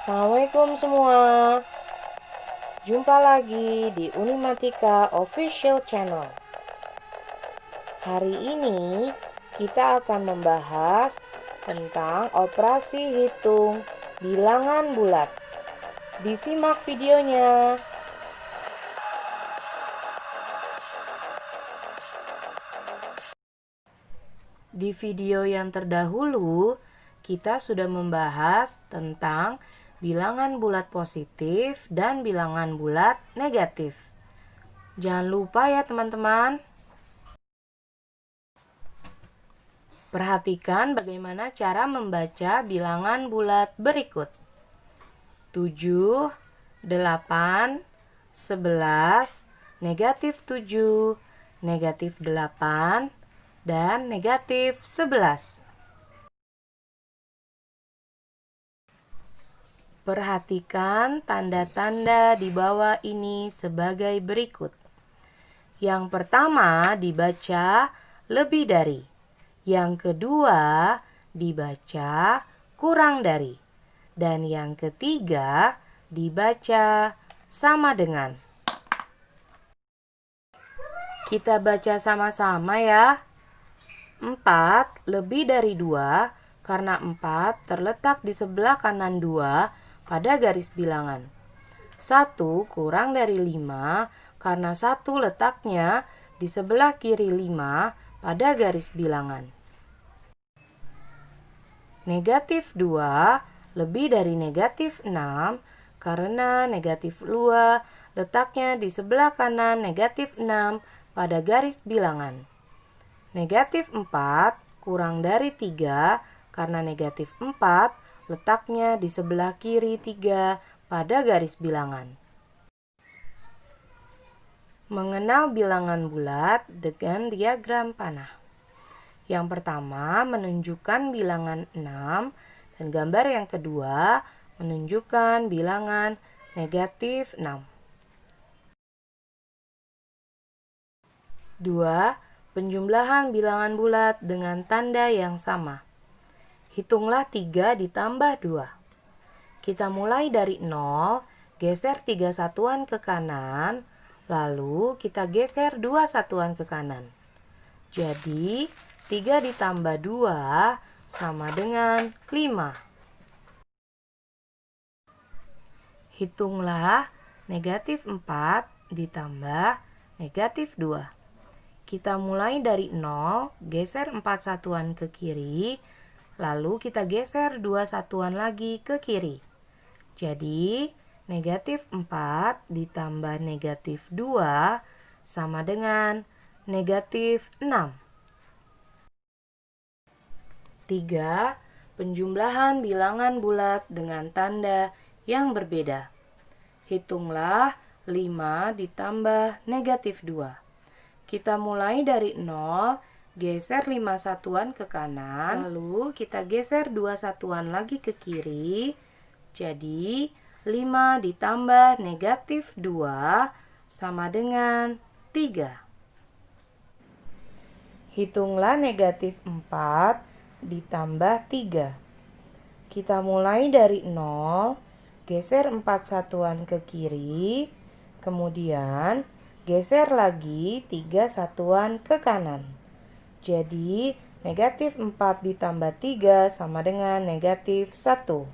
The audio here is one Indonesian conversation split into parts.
Assalamualaikum semua. Jumpa lagi di Unimatika Official Channel. Hari ini kita akan membahas tentang operasi hitung bilangan bulat. Disimak videonya. Di video yang terdahulu, kita sudah membahas tentang bilangan bulat positif dan bilangan bulat negatif. Jangan lupa ya teman-teman. Perhatikan bagaimana cara membaca bilangan bulat berikut. 7, 8, 11, negatif 7, negatif 8, dan negatif 11. Perhatikan tanda-tanda di bawah ini sebagai berikut. Yang pertama dibaca lebih dari. Yang kedua dibaca kurang dari. Dan yang ketiga dibaca sama dengan. Kita baca sama-sama ya. 4 lebih dari 2 karena 4 terletak di sebelah kanan 2 pada garis bilangan. 1 kurang dari 5 karena 1 letaknya di sebelah kiri 5 pada garis bilangan. Negatif 2 lebih dari negatif 6 karena negatif 2 letaknya di sebelah kanan negatif 6 pada garis bilangan. Negatif 4 kurang dari 3 karena negatif 4 letaknya di sebelah kiri 3 pada garis bilangan. Mengenal bilangan bulat dengan diagram panah. Yang pertama menunjukkan bilangan 6 dan gambar yang kedua menunjukkan bilangan negatif 6. 2. Penjumlahan bilangan bulat dengan tanda yang sama. Hitunglah 3 ditambah 2. Kita mulai dari 0, geser 3 satuan ke kanan, lalu kita geser 2 satuan ke kanan. Jadi 3 ditambah 2 sama dengan 5. Hitunglah negatif 4 ditambah negatif 2. Kita mulai dari 0, geser 4 satuan ke kiri, lalu kita geser 2 satuan lagi ke kiri. Jadi, negatif 4 ditambah negatif 2 sama dengan negatif 6. 3. Penjumlahan bilangan bulat dengan tanda yang berbeda. Hitunglah 5 ditambah negatif 2. Kita mulai dari 0, geser 5 satuan ke kanan, lalu kita geser 2 satuan lagi ke kiri. Jadi 5 ditambah negatif 2 sama dengan 3. Hitunglah negatif 4 ditambah 3. Kita mulai dari 0, geser 4 satuan ke kiri, kemudian geser lagi 3 satuan ke kanan. Jadi, negatif 4 ditambah 3 sama dengan negatif 1.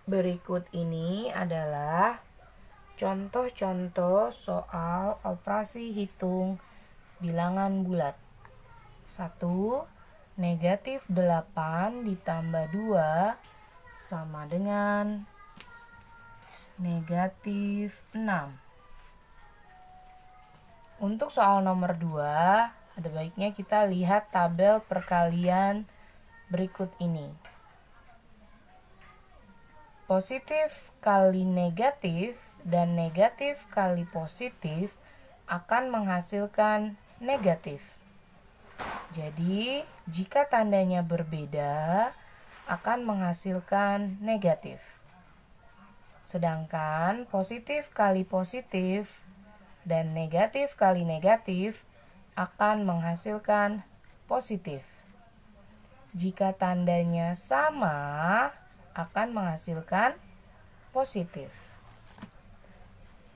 Berikut ini adalah contoh-contoh soal operasi hitung bilangan bulat. 1. Negatif 8 ditambah 2 sama dengan negatif 6. Untuk soal nomor 2, ada baiknya kita lihat tabel perkalian berikut ini. Positif kali negatif dan negatif kali positif akan menghasilkan negatif. Jadi, jika tandanya berbeda, akan menghasilkan negatif. Sedangkan positif kali positif dan negatif kali negatif akan menghasilkan positif. Jika tandanya sama, akan menghasilkan positif.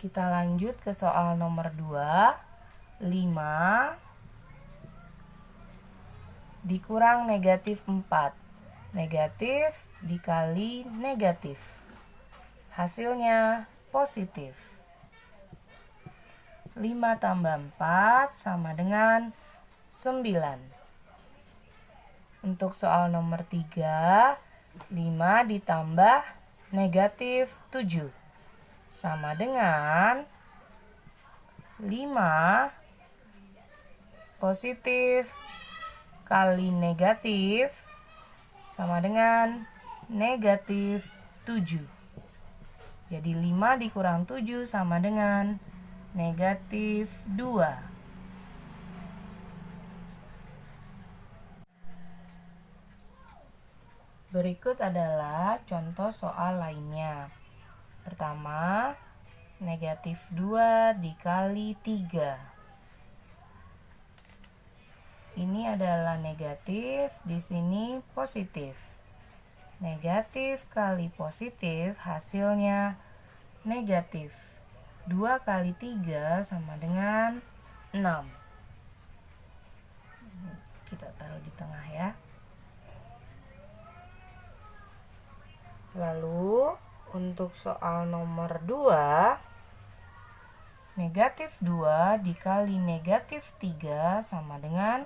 Kita lanjut ke soal nomor 2. 5 dikurang negatif 4. Negatif dikali negatif. Hasilnya positif. 5 tambah 4 sama dengan 9. Untuk soal nomor 3, 5 ditambah negatif 7 sama dengan 5 positif kali negatif sama dengan negatif 7. Jadi 5 dikurang 7 sama dengan negatif 2. Berikut adalah contoh soal lainnya. Pertama, negatif 2 dikali 3. Ini adalah negatif, di sini positif. Negatif kali positif hasilnya negatif. 2 kali 3 sama dengan 6. Kita taruh di tengah ya. Lalu untuk soal nomor 2, negatif 2 dikali negatif 3 sama dengan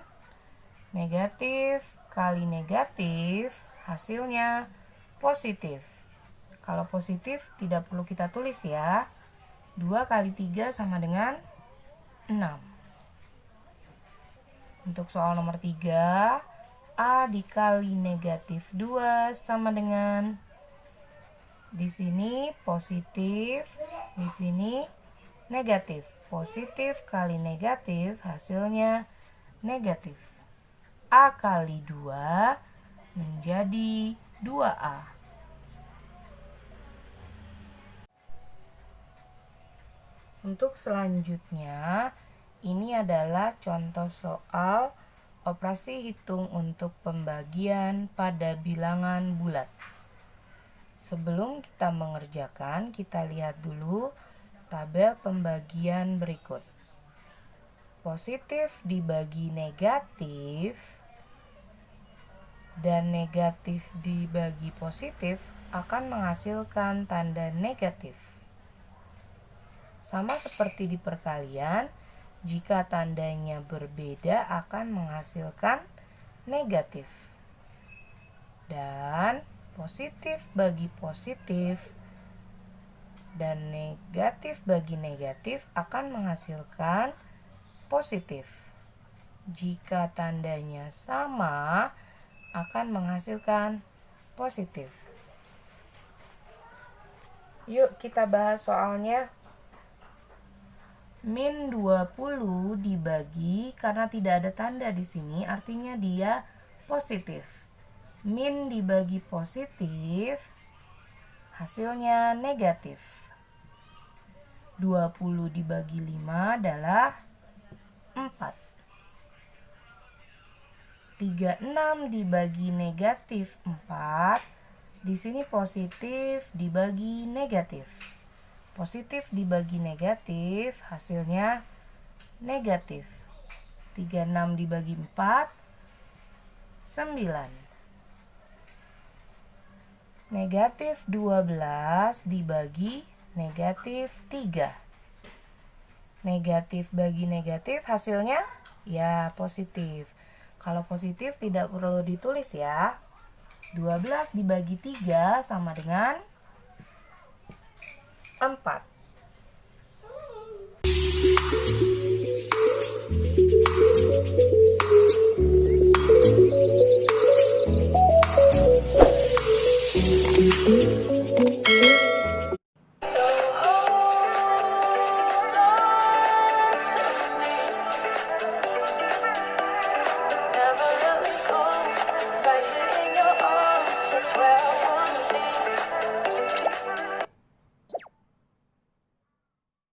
negatif kali negatif, hasilnya positif. Kalau positif tidak perlu kita tulis ya. 2 kali 3 sama dengan 6. Untuk soal nomor 3, A dikali negatif 2 sama dengan, di sini positif, di sini negatif. Positif kali negatif hasilnya negatif. A kali 2 menjadi 2A. Untuk selanjutnya, ini adalah contoh soal operasi hitung untuk pembagian pada bilangan bulat. Sebelum kita mengerjakan, kita lihat dulu tabel pembagian berikut. Positif dibagi negatif dan negatif dibagi positif akan menghasilkan tanda negatif. Sama seperti di perkalian, jika tandanya berbeda akan menghasilkan negatif. Dan positif bagi positif dan negatif bagi negatif akan menghasilkan positif. Jika tandanya sama, akan menghasilkan positif. Yuk kita bahas soalnya. Min 20 dibagi, karena tidak ada tanda di sini, artinya dia positif. Min dibagi positif, hasilnya negatif. 20 dibagi 5 adalah 4. 36 dibagi negatif 4, di sini positif dibagi negatif. Positif dibagi negatif, hasilnya negatif. 36 dibagi 4, 9. Negatif 12 dibagi negatif 3. Negatif bagi negatif, hasilnya ya positif. Kalau positif tidak perlu ditulis ya. 12 dibagi 3 sama dengan 4.